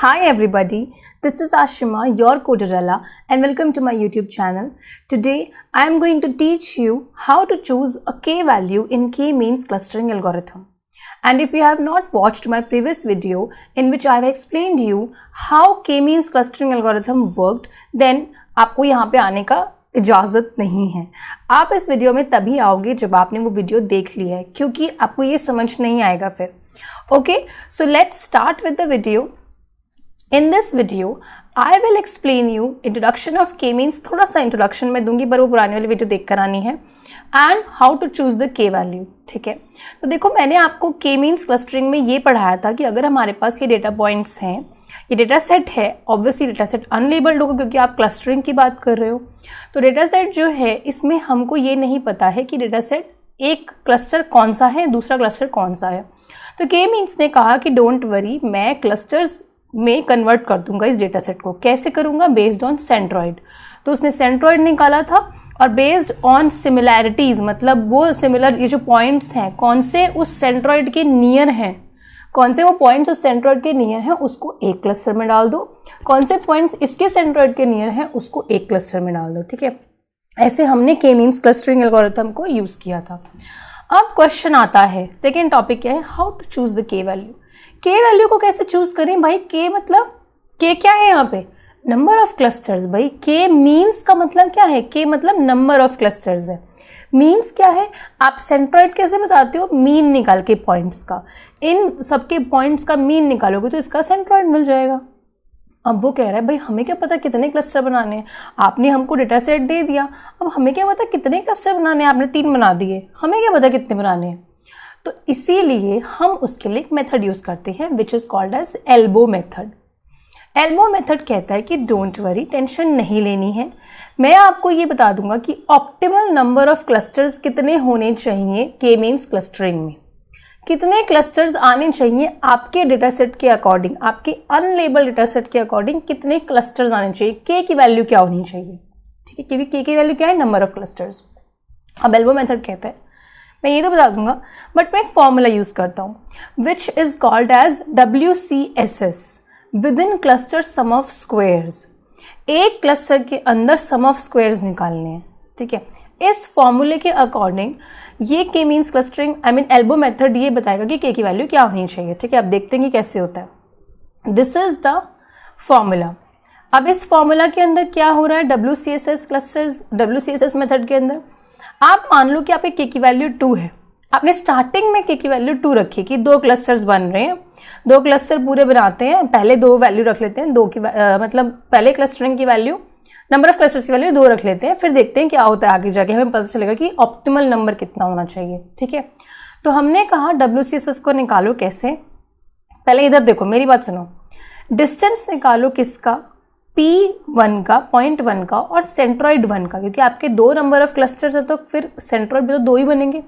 Hi everybody, this is Ashima, your Coderella, and welcome to my YouTube channel. Today I am going to teach you how to choose a k-value in k-means clustering algorithm. And if you have not watched my previous video in which I have explained you how k-means clustering algorithm worked, then आपको यहाँ पे आने का इजाज़त नहीं है. आप इस वीडियो में तभी आओगे जब आपने वो वीडियो देख लिया है, क्योंकि आपको ये समझ नहीं आएगा फिर. Okay, so let's start with the video. In this video, I will explain you introduction of k-means. थोड़ा सा introduction मैं दूंगी पर वो पुरानी वाली वीडियो देख कर आनी है. And how to choose the k value. ठीक है, तो देखो मैंने आपको k-means clustering में ये पढ़ाया था कि अगर हमारे पास ये डेटा पॉइंट्स हैं, ये डेटा सेट है, ऑब्वियसली डेटा सेट अनलेबल्ड होगा क्योंकि आप क्लस्टरिंग की बात कर रहे हो. तो डेटा सेट जो है इसमें हमको ये नहीं पता है कि डेटा सेट एक क्लस्टर कौन सा है, दूसरा क्लस्टर कौन सा है. तो k-means ने कहा कि डोंट वरी, मैं क्लस्टर्स में कन्वर्ट कर दूंगा इस डेटा सेट को. कैसे करूंगा? Based on centroid. तो उसने सेंट्रॉइड निकाला था और बेस्ड ऑन सिमिलैरिटीज़, मतलब वो सिमिलर ये जो पॉइंट्स हैं कौन से उस सेंट्रॉइड के नियर हैं, कौन से वो पॉइंट्स उस सेंट्रॉइड के नियर हैं उसको एक क्लस्टर में डाल दो, कौन से पॉइंट्स इसके सेंट्रॉइड के नियर हैं उसको एक क्लस्टर में डाल दो. ठीक है, ऐसे हमने k-means क्लस्टरिंग एल्गोरिथम को यूज़ किया था. अब क्वेश्चन आता है, सेकेंड टॉपिक क्या है, how to choose the k value. k value को कैसे चूज़ करें भाई? k मतलब k क्या है यहाँ पे? Number of clusters. भाई k मीन्स का मतलब क्या है? k मतलब नंबर ऑफ क्लस्टर्स है. मीन्स क्या है? आप सेंट्रॉइड कैसे बताते हो? मीन निकाल के पॉइंट्स का, इन सबके पॉइंट्स का मीन निकालोगे तो इसका सेंट्रॉइड मिल जाएगा. अब वो कह रहा है भाई हमें क्या पता कितने क्लस्टर बनाने हैं, आपने हमको डेटा सेट दे दिया, अब हमें क्या पता कितने क्लस्टर बनाने हैं, आपने 3 बना दिए, हमें क्या पता कितने बनाने हैं. तो इसीलिए हम उसके लिए एक मेथड यूज़ करते हैं which is called as elbow method. Elbow method कहता है कि डोंट वरी, टेंशन नहीं लेनी है, मैं आपको ये बता दूंगा कि ऑप्टिमल नंबर ऑफ क्लस्टर्स कितने होने चाहिए k-means क्लस्टरिंग में, कितने क्लस्टर्स आने चाहिए आपके डेटा सेट के अकॉर्डिंग, आपके अनलेबल डेटा सेट के अकॉर्डिंग कितने क्लस्टर्स आने चाहिए, k की वैल्यू क्या होनी चाहिए. ठीक है, क्योंकि k की वैल्यू क्या है? Number of clusters. अब एल्बो मेथड कहता है, मैं ये तो बता दूंगा बट मैं एक फॉर्मूला यूज़ करता हूँ which is called as WCSS, within cluster sum of squares. एक क्लस्टर के अंदर सम ऑफ स्क्वेयर्स निकालने हैं. ठीक है, इस फॉर्मूले के अकॉर्डिंग ये k-means क्लस्टरिंग एल्बो मेथड ये बताएगा कि k की वैल्यू क्या होनी चाहिए. ठीक है, अब देखते हैं कि कैसे होता है. This is the formula. अब इस फॉर्मूला के अंदर क्या हो रहा है? WCSS मेथड के अंदर आप मान लो कि आपके k की वैल्यू 2 है, आपने स्टार्टिंग में k की वैल्यू 2 रखी कि 2 क्लस्टर्स बन रहे हैं, 2 क्लस्टर पूरे बनाते हैं, पहले 2 वैल्यू रख लेते हैं, 2 की मतलब पहले क्लस्टरिंग की वैल्यू, नंबर ऑफ क्लस्टर्स की वैल्यू 2 रख लेते हैं, फिर देखते हैं क्या होता है आगे जाके, हमें पता चलेगा कि ऑप्टिमल नंबर कितना होना चाहिए. ठीक है, तो हमने कहा WCSS को निकालो. कैसे? पहले इधर देखो, मेरी बात सुनो. डिस्टेंस निकालो किसका? P1 का, पॉइंट 1 का और सेंट्रॉइड 1 का, क्योंकि आपके 2 नंबर ऑफ क्लस्टर्स है तो फिर सेंट्रॉइड भी तो 2 ही बनेंगे.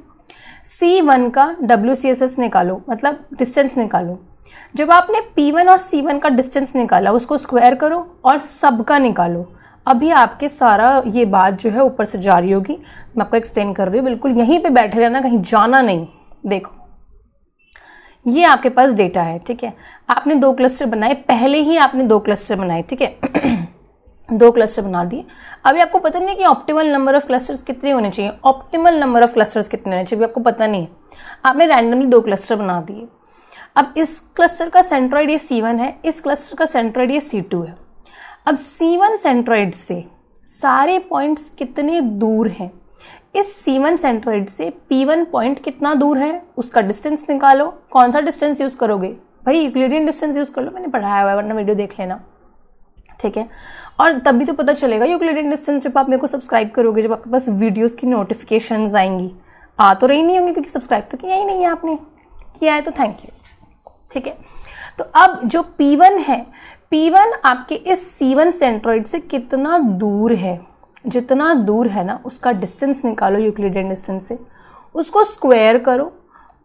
C1 का WCSS निकालो, मतलब डिस्टेंस निकालो. जब आपने P1 और C1 का डिस्टेंस निकाला उसको स्क्वायर करो और सबका निकालो. अभी आपके सारा ये बात जो है ऊपर से जारी होगी, मैं आपको एक्सप्लेन कर रही हूँ, बिल्कुल यहीं पे बैठे रहना, कहीं जाना नहीं. देखो ये आपके पास डेटा है. ठीक है, आपने 2 क्लस्टर बनाए, पहले ही आपने 2 क्लस्टर बनाए. ठीक है 2 क्लस्टर बना दिए. अभी आपको पता नहीं कि ऑप्टिमल नंबर ऑफ क्लस्टर्स कितने होने चाहिए, ऑप्टिमल नंबर ऑफ क्लस्टर्स कितने होने चाहिए आपको पता नहीं है. आपने रैंडमली 2 क्लस्टर बना दिए. अब इस क्लस्टर का सेंट्रॉइड ये C1 है, इस क्लस्टर का सेंट्रॉइड ये C2 है. अब C1 सेंट्रॉइड से सारे पॉइंट्स कितने दूर हैं, इस C1 सेंट्रॉइड से P1 पॉइंट कितना दूर है उसका डिस्टेंस निकालो. कौन सा डिस्टेंस यूज़ करोगे भाई? यूक्लिडियन डिस्टेंस यूज़ कर लो, मैंने पढ़ाया हुआ है, वरना वीडियो देख लेना. ठीक है, और तभी तो पता चलेगा यूक्लिडियन डिस्टेंस जब आप मेरे को सब्सक्राइब करोगे, जब आपके पास वीडियोस की नोटिफिकेशंस आएंगी. आ तो रही नहीं होंगी क्योंकि सब्सक्राइब तो किया ही नहीं है आपने, किया है तो थैंक यू. ठीक है, तो अब जो P1 है, P1 आपके इस C1 सेंट्रॉइड से कितना दूर है, जितना दूर है ना उसका डिस्टेंस निकालो यूक्लिडियन डिस्टेंस से, उसको स्क्वायर करो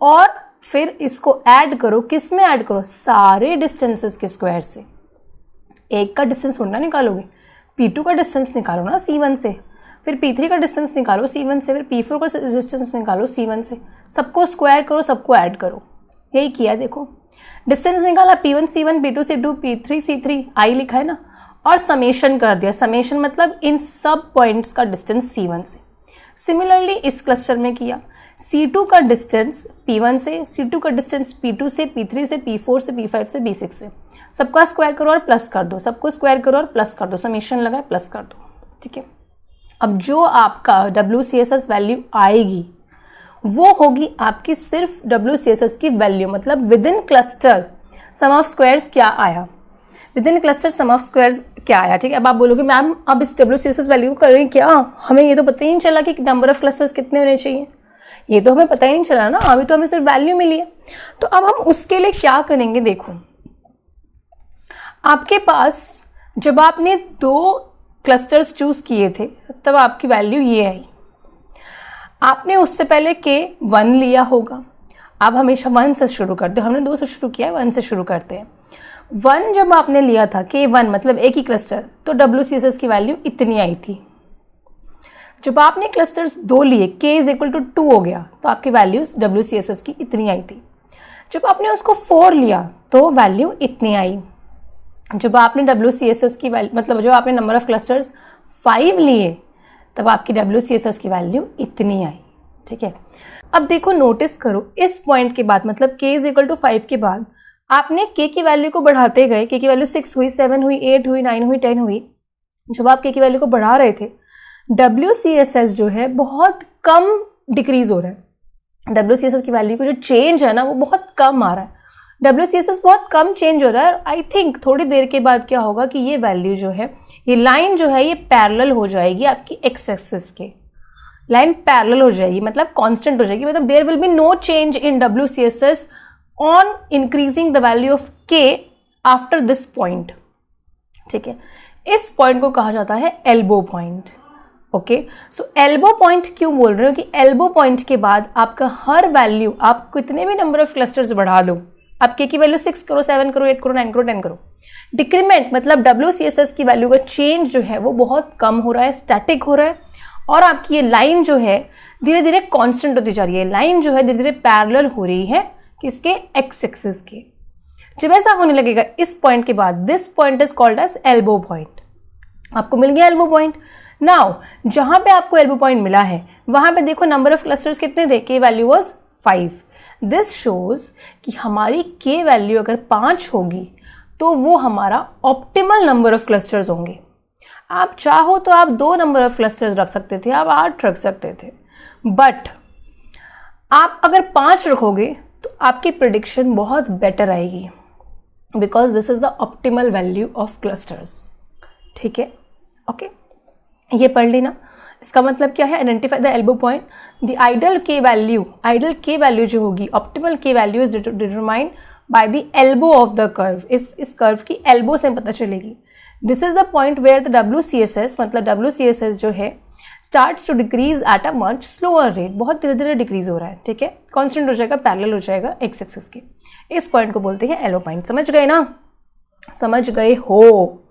और फिर इसको ऐड करो. किस में ऐड करो? सारे डिस्टेंसेस के स्क्वायर से. एक का डिस्टेंस थोड़ा निकालोगे, P2 का डिस्टेंस निकालो ना C1 से, फिर P3 का डिस्टेंस निकालो C1 से, फिर P4 का डिस्टेंस निकालो C1 से, सबको स्क्वायर करो, सबको ऐड करो. यही किया, देखो डिस्टेंस निकाला P1 C1 P2 C2 P3 C3 I लिखा है ना, और समेशन कर दिया। समेशन मतलब इन सब पॉइंट्स का डिस्टेंस C1 से। सिमिलरली इस क्लस्टर में किया, C2 का डिस्टेंस P1 से, C2 का डिस्टेंस P2 से, P3 से, P4 से, P5 से, P6 से। सबका स्क्वायर करो और प्लस कर दो, सबको स्क्वायर करो और प्लस कर दो, समेशन लगाए प्लस कर दो, ठीक है। अब जो आपका WCSS वैल्यू आएगी वो होगी आपकी सिर्फ WCSS की वैल्यू, मतलब within cluster sum of squares क्या आया, within cluster sum of squares क्या आया, ठीक है। अब आप बोलोगे मैम अब इस WCSS वैल्यू को करें क्या, हमें ये तो पता ही नहीं चला कि नंबर ऑफ क्लस्टर्स कितने होने चाहिए, ये तो हमें पता ही नहीं चला ना, अभी तो हमें सिर्फ वैल्यू मिली है। तो अब हम उसके लिए क्या करेंगे, देखो आपके पास जब आपने 2 क्लस्टर्स चूज किए थे तब आपकी वैल्यू ये आई, आपने उससे पहले K1 लिया होगा। आप हमेशा 1 से शुरू करते हो, हमने 2 से शुरू किया है, 1 से शुरू करते हैं। 1 जब आपने लिया था K1 मतलब एक ही क्लस्टर, तो WCSS की वैल्यू इतनी आई थी। जब आपने क्लस्टर्स 2 लिए K = 2 हो गया तो आपकी वैल्यूज WCSS की इतनी आई थी। जब आपने उसको 4 लिया तो वैल्यू इतनी आई। जब आपने WCSS की वैल्यू मतलब जब आपने नंबर ऑफ क्लस्टर्स 5 लिए तब आपकी WCSS की वैल्यू इतनी आई, ठीक है। अब देखो नोटिस करो इस पॉइंट के बाद मतलब K = 5 के बाद आपने K की वैल्यू को बढ़ाते गए, K की वैल्यू 6 हुई, 7 हुई, 8 हुई, 9 हुई, 10 हुई। जब आप K की वैल्यू को बढ़ा रहे थे WCSS जो है बहुत कम डिक्रीज हो रहा है, WCSS की वैल्यू को जो चेंज है ना वो बहुत कम आ रहा है, WCSS बहुत कम चेंज हो रहा है। आई थिंक थोड़ी देर के बाद क्या होगा कि ये वैल्यू जो है, ये लाइन जो है ये पैरेलल हो जाएगी आपकी एक्स एक्सिस के, लाइन पैरेलल हो जाएगी मतलब कांस्टेंट हो जाएगी, मतलब there will be no change in WCSS on increasing the value of K after this point, ठीक है। इस पॉइंट को कहा जाता है elbow point, okay. So elbow point क्यों बोल रहे हो कि एल्बो पॉइंट के बाद आपका हर वैल्यू, आप कितने भी नंबर ऑफ क्लस्टर्स बढ़ा लो, आप K की वैल्यू 6 करो, 7 करो, 8 करो, 9 करो, 10 करो, डिक्रीमेंट मतलब WCSS की वैल्यू का चेंज जो है वो बहुत कम हो रहा है, स्टैटिक हो रहा है, और आपकी ये लाइन जो है धीरे धीरे कांस्टेंट होती जा रही है, लाइन जो है धीरे धीरे पैरेलल हो रही है किसके, एक्स एक्सिस के। जब ऐसा होने लगेगा इस पॉइंट के बाद, this point is called as elbow point, आपको मिल गया एल्बो पॉइंट। नाउ जहां पे आपको एल्बो पॉइंट मिला है वहां पे देखो नंबर ऑफ क्लस्टर्स कितने थे, K value was 5। This shows कि हमारी K वैल्यू अगर 5 होगी तो वो हमारा ऑप्टिमल नंबर ऑफ क्लस्टर्स होंगे। आप चाहो तो आप 2 नंबर ऑफ क्लस्टर्स रख सकते थे, आप 8 रख सकते थे, बट आप अगर 5 रखोगे तो आपकी प्रिडिक्शन बहुत बेटर आएगी, because this is the optimal value of clusters, ठीक है, ओके। ये पढ़ लेना। इसका मतलब क्या है, identify the elbow point, the ideal K value जो होगी, optimal K value is determined by the elbow of the curve, इस कर्व की एल्बो से पता चलेगी। This is the point where the WCSS मतलब WCSS जो है starts to decrease at a much slower rate, बहुत धीरे धीरे डिक्रीज हो रहा है, ठीक है, कांस्टेंट हो जाएगा, पैरेलल हो जाएगा एक्स एक्सिस के। इस पॉइंट को बोलते हैं एल्बो पॉइंट। समझ गए ना, समझ गए हो,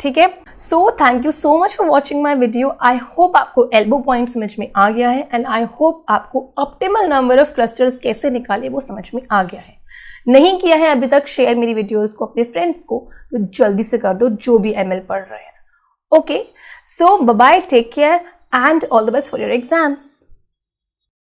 ठीक है। So thank you so much for watching my video. I hope आपको एल्बो पॉइंट समझ में आ गया है, एंड आई होप आपको ऑप्टिमल नंबर ऑफ क्लस्टर्स कैसे निकाले वो समझ में आ गया है। नहीं किया है अभी तक शेयर मेरी वीडियोस को अपने फ्रेंड्स को, तो जल्दी से कर दो जो भी ML पढ़ रहे हैं। Okay, so bye bye, take care and all the best for your exams.